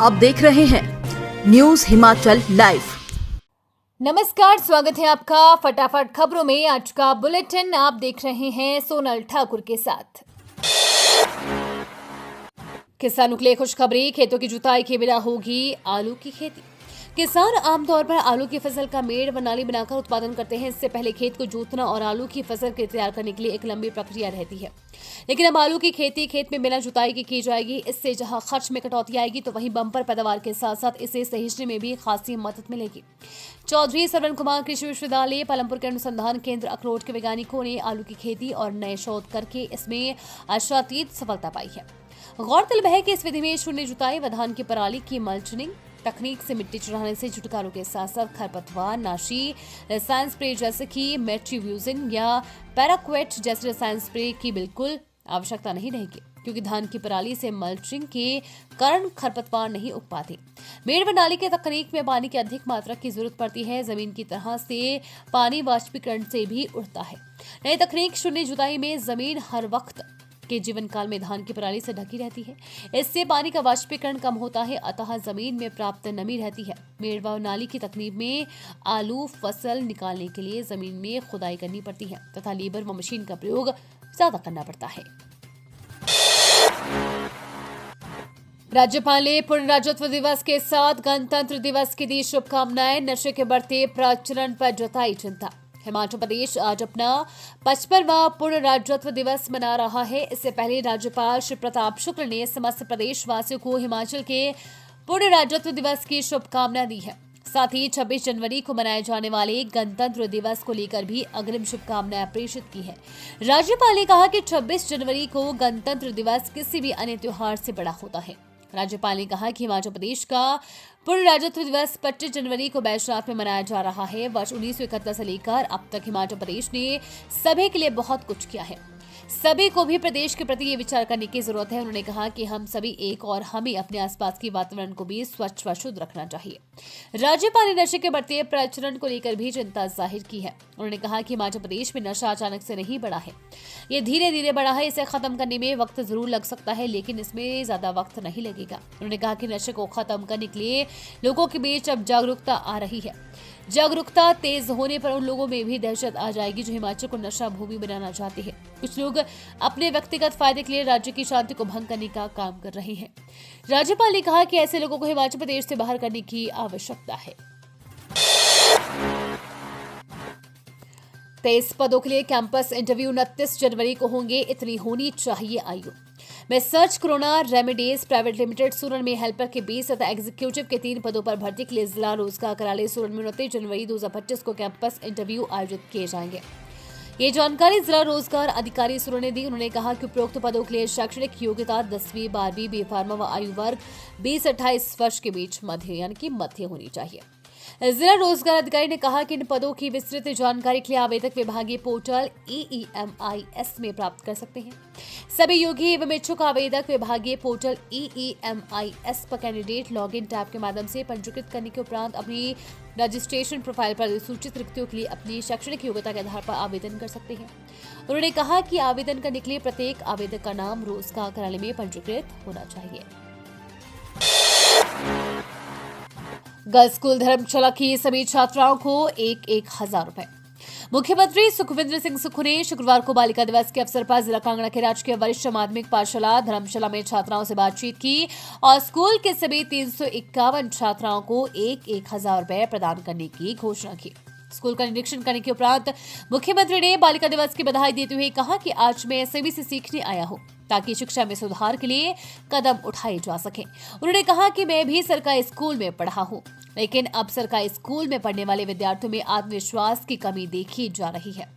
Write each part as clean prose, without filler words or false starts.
आप देख रहे हैं न्यूज हिमाचल लाइव। नमस्कार, स्वागत है आपका फटाफट खबरों में। आज का बुलेटिन आप देख रहे हैं सोनल ठाकुर के साथ। किसानों के लिए खुशखबरी, खेतों की जुताई के बिना होगी आलू की खेती। किसान आमतौर पर आलू की फसल का मेड़ व नाली बनाकर उत्पादन करते हैं। इससे पहले खेत को जोतना और आलू की फसल के तैयार करने के लिए एक लंबी प्रक्रिया रहती है, लेकिन अब आलू की खेती खेत में बिना जुताई की जाएगी। इससे जहां खर्च में कटौती आएगी तो वहीं बम्पर पैदावार के साथ साथ इसे सहेजने में भी खासी मदद मिलेगी। चौधरी सरवण कुमार कृषि विश्वविद्यालय पालमपुर के अनुसंधान केंद्र अखरोट के वैज्ञानिकों ने आलू की खेती और नए शोध करके इसमें आशातीत सफलता पाई है। गौरतलब है कि इस विधि में शून्य जुताई व धान की पराली की मल्चिंग तकनीक से मिट्टी चढ़ाने से छुटकारों के साथ साथ खरपतवार नाशी रसायन स्प्रे जैसे कि मेट्रीव्यूजिन या पैराक्वेट जैसे रसायन स्प्रे की बिल्कुल आवश्यकता नहीं रहेगी, क्योंकि धान की पराली से मल्चिंग के कारण खरपतवार नहीं उग पाते। मेड़ व नाली के तकनीक में पानी की अधिक मात्रा की जरूरत पड़ती है। जमीन की तरह से पानी वाष्पीकरण से भी उड़ता है। नई तकनीक शून्य जुताई में जमीन हर वक्त के जीवन काल में धान की पराली से ढकी रहती है। इससे पानी का वाष्पीकरण कम होता है, अतः जमीन में प्राप्त नमी रहती है। मेड़ व नाली की तकनीक में आलू फसल निकालने के लिए जमीन में खुदाई करनी पड़ती है तथा लेबर व मशीन का प्रयोग ज्यादा करना पड़ता है। राज्यपाल ने पूर्ण राज्यत्व दिवस के साथ गणतंत्र दिवस की दी शुभकामनाएं। नशे के बढ़ते प्रचलन पर जताई चिंता। हिमाचल प्रदेश आज अपना 55वां पूर्ण राज्यत्व दिवस मना रहा है। इससे पहले राज्यपाल श्री प्रताप शुक्ल ने समस्त प्रदेश वासियों को हिमाचल के पूर्ण राज्यत्व दिवस की शुभकामनाएं दी है। साथ ही 26 जनवरी को मनाए जाने वाले गणतंत्र दिवस को लेकर भी अग्रिम शुभकामनाएं प्रेषित की है। राज्यपाल ने कहा कि 26 जनवरी को गणतंत्र दिवस किसी भी अन्य त्योहार से बड़ा होता है। राज्यपाल ने कहा कि हिमाचल प्रदेश का पूर्ण राज्यत्व दिवस 25 जनवरी को बैजनाथ में मनाया जा रहा है। वर्ष 1971 से लेकर अब तक हिमाचल प्रदेश ने सभी के लिए बहुत कुछ किया है। सभी को भी प्रदेश के प्रति ये विचार करने की जरूरत है। उन्होंने कहा कि हम सभी एक और हमें अपने आसपास के वातावरण को भी स्वच्छ व शुद्ध रखना चाहिए। राज्यपाल ने नशे के बढ़ते प्रचलन को लेकर भी चिंता जाहिर की है। उन्होंने कहा कि हिमाचल प्रदेश में नशा अचानक से नहीं बढ़ा है, ये धीरे धीरे बढ़ा है। इसे खत्म करने में वक्त जरूर लग सकता है, लेकिन इसमें ज्यादा वक्त नहीं लगेगा। उन्होंने कहा कि नशे को खत्म करने के लिए लोगों के बीच अब जागरूकता आ रही है। जागरूकता तेज होने पर उन लोगों में भी दहशत आ जाएगी जो हिमाचल को नशा भूमि बनाना चाहते हैं। कुछ लोग अपने व्यक्तिगत फायदे के लिए राज्य की शांति को भंग करने का काम कर रहे हैं। राज्यपाल ने कहा कि ऐसे लोगों को हिमाचल प्रदेश से बाहर करने की आवश्यकता है। 23 पदों के लिए कैंपस इंटरव्यू 29 जनवरी को होंगे। इतनी होनी चाहिए आयु। में search corona remedies private limited Solan में हेल्पर के 20 तथा एग्जीक्यूटिव के 3 पदों पर भर्ती के लिए जिला रोजगार कार्यालय सोलन में 29 जनवरी 2025 को कैंपस इंटरव्यू आयोजित किए जाएंगे। ये जानकारी जिला रोजगार अधिकारी सोलन ने दी। उन्होंने कहा कि उपरोक्त पदों के लिए शैक्षणिक योग्यता 10वीं 12वीं बी फार्मा व आयु वर्ग 20-28 वर्ष के बीच मध्य होनी चाहिए। जिला रोजगार अधिकारी ने कहा कि इन पदों की विस्तृत जानकारी के लिए आवेदक विभागीय पोर्टल EEMIS में प्राप्त कर सकते हैं। सभी योग्य एवं इच्छुक आवेदक विभागीय पोर्टल EEMIS पर कैंडिडेट लॉगिन टैब के माध्यम से पंजीकृत करने के उपरांत अपनी रजिस्ट्रेशन प्रोफाइल पर सूचित रिक्तियों के लिए अपनी शैक्षणिक योग्यता के आधार पर आवेदन कर सकते हैं। उन्होंने कहा कि आवेदन करने के लिए प्रत्येक आवेदक का नाम रोजगार कार्यालय में पंजीकृत होना चाहिए। गर्ल्स स्कूल धर्मशाला की सभी छात्राओं को 1,000 रुपए। मुख्यमंत्री सुखविंदर सिंह सुक्खू ने शुक्रवार को बालिका दिवस के अवसर पर जिला कांगड़ा के राजकीय वरिष्ठ माध्यमिक पाठशाला धर्मशाला में छात्राओं से बातचीत की और स्कूल के सभी 351 छात्राओं को 1,000 रुपए प्रदान करने की घोषणा की। स्कूल का निरीक्षण करने के उपरांत मुख्यमंत्री ने बालिका दिवस की बधाई देते हुए कहा कि आज मैं सभी से सीखने आया हूं ताकि शिक्षा में सुधार के लिए कदम उठाए जा सके। उन्होंने कहा कि मैं भी सरकारी स्कूल में पढ़ा हूं, लेकिन अब सरकारी स्कूल में पढ़ने वाले विद्यार्थियों में आत्मविश्वास की कमी देखी जा रही है।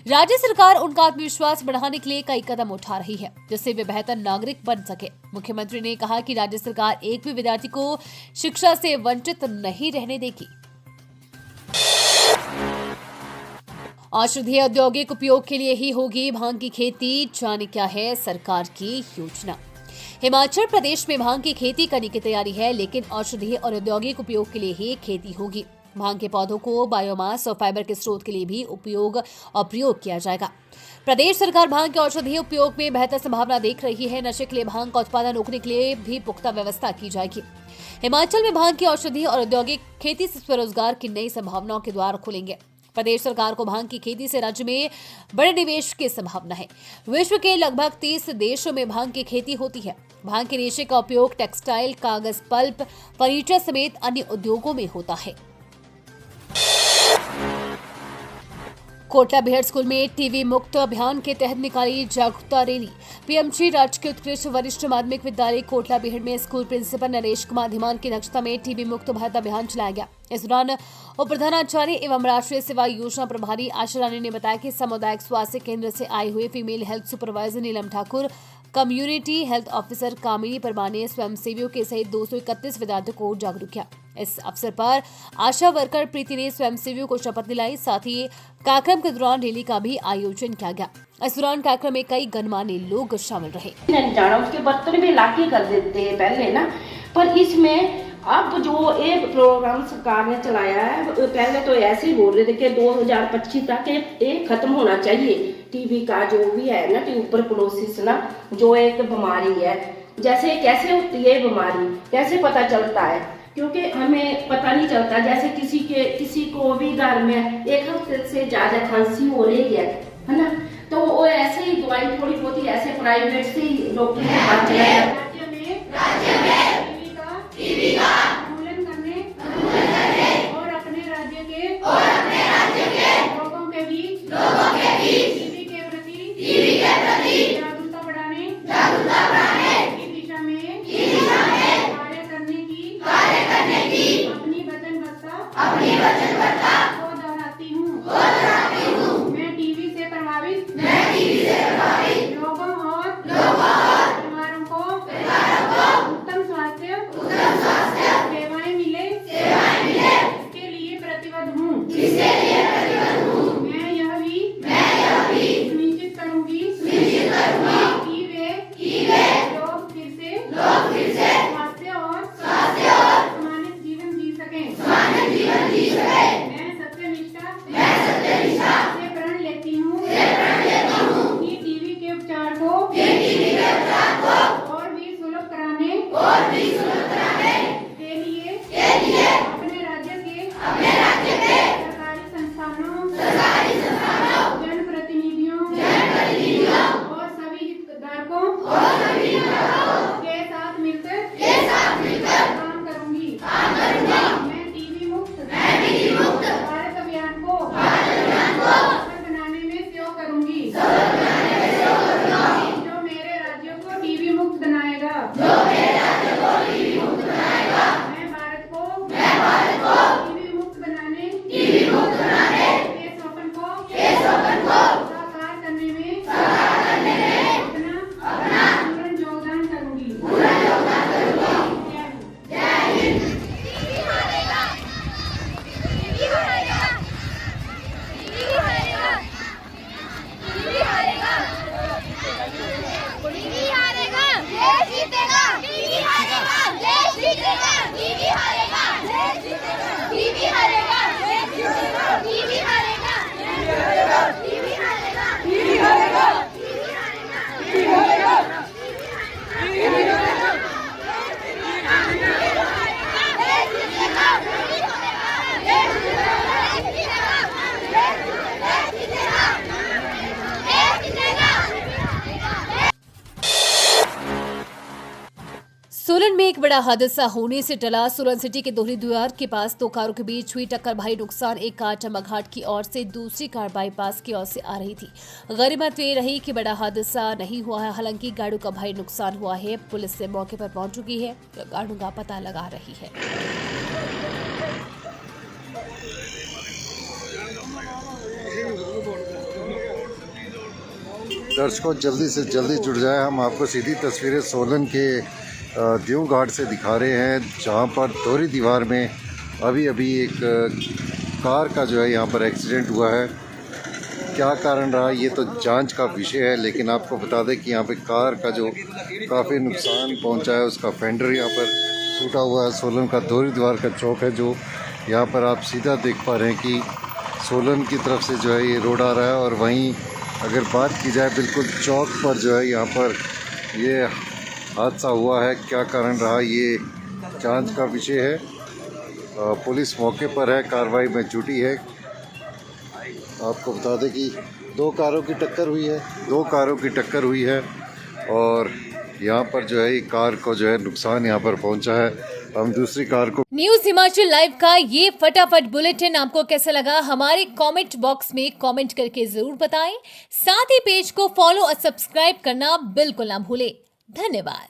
राज्य सरकार उनका आत्मविश्वास बढ़ाने के लिए कई कदम उठा रही है, जिससे वे बेहतर नागरिक बन सके। मुख्यमंत्री ने कहा कि राज्य सरकार एक भी विद्यार्थी को शिक्षा से वंचित नहीं रहने देगी। औषधीय औद्योगिक उपयोग के लिए ही होगी भांग की खेती, जाने क्या है सरकार की योजना। हिमाचल प्रदेश में भांग की खेती करने की तैयारी है, लेकिन औषधीय और औद्योगिक उपयोग के लिए ही खेती होगी। भांग के पौधों को बायोमास और फाइबर के स्रोत के लिए भी उपयोग और प्रयोग किया जाएगा। प्रदेश सरकार भांग के औषधीय उपयोग में बेहतर संभावना देख रही है। नशे के लिए भांग का उत्पादन रोकने के लिए भी पुख्ता व्यवस्था की जाएगी। हिमाचल में भांग की औषधि और औद्योगिक खेती से स्वरोजगार की नई संभावनाओं के द्वार खुलेंगे। प्रदेश सरकार को भांग की खेती से राज्य में बड़े निवेश की संभावना है। विश्व के लगभग 30 देशों में भांग की खेती होती है। भांग के रेशे का उपयोग टेक्सटाइल, कागज, पल्प, फर्नीचर समेत अन्य उद्योगों में होता है। कोटला बेहड़ स्कूल में टीबी मुक्त अभियान के तहत निकाली जागरूकता रैली। पीएमजी राजकीय उत्कृष्ट वरिष्ठ माध्यमिक विद्यालय कोटला बेहड़ में स्कूल प्रिंसिपल नरेश कुमार धीमान की अध्यक्षता में टीबी मुक्त भारत अभियान चलाया गया। इस दौरान उप प्रधानाचार्य एवं राष्ट्रीय सेवा योजना प्रभारी आशा रानी ने बताया कि सामुदायिक स्वास्थ्य केंद्र से आए हुए फीमेल हेल्थ सुपरवाइजर नीलम ठाकुर, कम्युनिटी हेल्थ ऑफिसर कामिनी परमार ने स्वयंसेवियों के सहित 231 विद्यार्थियों को जागरूक किया। इस अवसर पर आशा वर्कर प्रीति ने स्वयंसेवियों को शपथ दिलाई। साथ ही कार्यक्रम के दौरान रैली का भी आयोजन किया गया। इस दौरान कार्यक्रम में कई गणमान्य लोग शामिल रहे। जाना उसके बर्तन भी लाके कर देते हैं पहले ना, पर इसमें अब जो एक प्रोग्राम सरकार ने चलाया है, पहले तो ऐसे ही बोल रहे थे कि 2025 तक ये खत्म होना चाहिए। टीबी का जो भी है ना, ट्यूबरकुलोसिस ना, जो एक बीमारी है, जैसे कैसे होती है बीमारी, कैसे पता चलता है, क्योंकि हमें पता नहीं चलता। जैसे किसी को भी घर में एक हफ्ते से ज्यादा खांसी हो रही है ना, तो वो ऐसे ही दवाई थोड़ी बहुत ही ऐसे प्राइवेट से डॉक्टर के पास चला जाता है। टीबी का उन्मूलन करने और अपने राज्य के लोगों के बीच टीबी के प्रति जागरूकता बढ़ाने की दिशा में कार्य करने की अपनी वचनबद्धता को दोहराती हूँ। मैं टीबी से प्रभावित लोगों और परिवारों को उत्तम स्वास्थ्य सेवाएं मिले इसके लिए प्रतिबद्ध हूँ। मैं यह भी सुनिश्चित करूँगी कि वे लोग फिर से स्वास्थ्य और सम्मानित जीवन जी सकें। मैं सत्यनिष्ठा से प्रण लेती हूँ कि टीबी के उपचार को और भी सुलभ कराने के लिए अपने राज्य के सरकारी संस्थानों, जनप्रतिनिधियों और सभी हितधारकों के साथ मिलकर काम करूंगी। मैं टीबी मुक्त भारत अभियान को सफल बनाने में सहयोग करूंगी। जो मेरे राज्य को टीबी मुक्त बनाएगा, मैं भारत को टीबी मुक्त बनाने के सपन को साकार करने में अपना पूर्ण योगदान करूंगी। जय हिंद। सोलन में एक बड़ा हादसा होने से टला। सोलन सिटी के दोहरी द्वार के पास दो कारों के बीच हुई टक्कर, भारी नुकसान। एक कार चमकघाट की ओर से, दूसरी कार बाईपास की ओर से आ रही थी। गनीमत ये रही कि बड़ा हादसा नहीं हुआ है। हालांकि गाड़ियों का भारी नुकसान हुआ है। पुलिस से मौके पर पहुंच चुकी है, गाड़ियों का पता लगा रही है। दर्शकों, जल्दी से जल्दी जुड़ जाए। हम आपको सीधी तस्वीरें सोलन के ड्यू घाट से दिखा रहे हैं, जहां पर दोहरी दीवार में अभी एक कार का जो है यहाँ पर एक्सीडेंट हुआ है। क्या कारण रहा ये तो जांच का विषय है, लेकिन आपको बता दें कि यहाँ पे कार का जो काफ़ी नुकसान पहुँचा है, उसका फेंडर यहाँ पर टूटा हुआ है। सोलन का दोहरी दीवार का चौक है, जो यहाँ पर आप सीधा देख पा रहे हैं कि सोलन की तरफ से जो है ये रोड आ रहा है, और वहीं अगर बात की जाए बिल्कुल चौक पर जो है यहाँ पर ये हादसा हुआ है, क्या कारण रहा ये जांच का विषय है। पुलिस मौके पर है, कार्रवाई में जुटी है। आपको बता दें कि दो कारों की टक्कर हुई है और यहाँ पर जो है कार को जो है नुकसान यहाँ पर पहुँचा है। हम दूसरी कार को न्यूज हिमाचल लाइव का ये फटाफट बुलेटिन आपको कैसा लगा हमारे कमेंट बॉक्स में कमेंट करके जरूर बताएं। साथ ही पेज को फॉलो और सब्सक्राइब करना बिल्कुल ना भूलें। धन्यवाद।